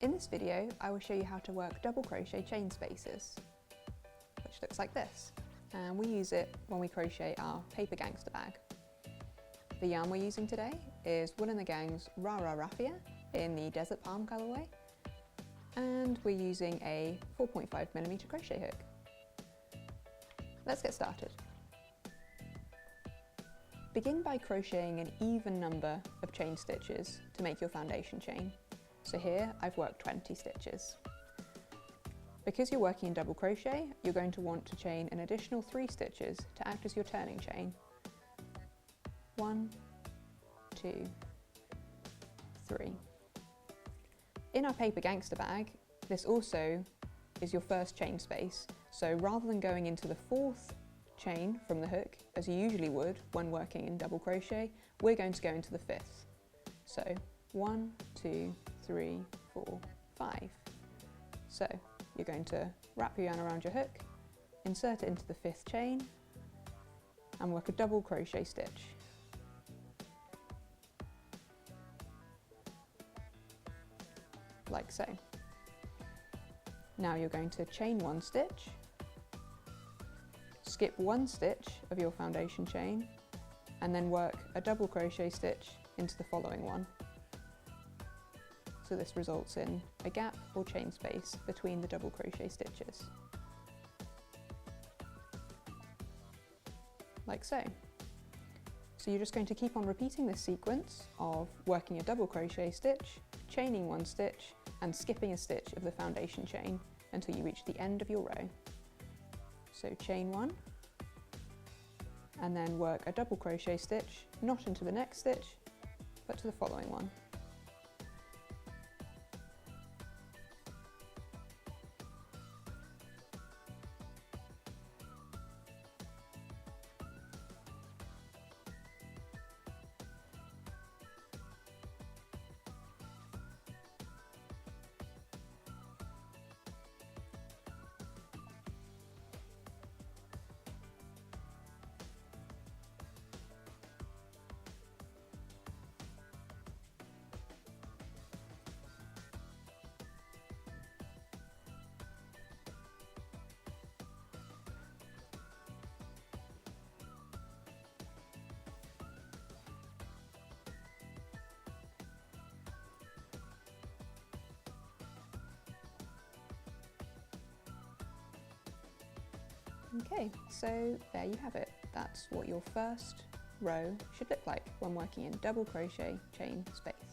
In this video, I will show you how to work double crochet chain spaces, which looks like this. And we use it when we crochet our Paper Gangasta Bag. The yarn we're using today is WOOLANDTHEGANG's Ra-Ra Raffia in the Desert Palm colourway. And we're using a 4.5mm crochet hook. Let's get started. Begin by crocheting an even number of chain stitches to make your foundation chain. So here I've worked 20 stitches. Because you're working in double crochet, you're going to want to chain an additional 3 stitches to act as your turning chain. 1, 2, 3. In our Paper Gangasta Bag, this also is your first chain space. So rather than going into the 4th chain from the hook, as you usually would when working in double crochet, we're going to go into the 5th. So 1, 2, 3, 4, 5. So you're going to wrap your yarn around your hook, insert it into the 5th chain, and work a double crochet stitch. Like so. Now you're going to chain 1 stitch, skip 1 stitch of your foundation chain, and then work a double crochet stitch into the following one. So this results in a gap or chain space between the double crochet stitches. Like so. So you're just going to keep on repeating this sequence of working a double crochet stitch, chaining 1 stitch, and skipping a stitch of the foundation chain until you reach the end of your row. So chain 1, and then work a double crochet stitch, not into the next stitch, but to the following one. Okay, so there you have it. That's what your first row should look like when working in double crochet chain space.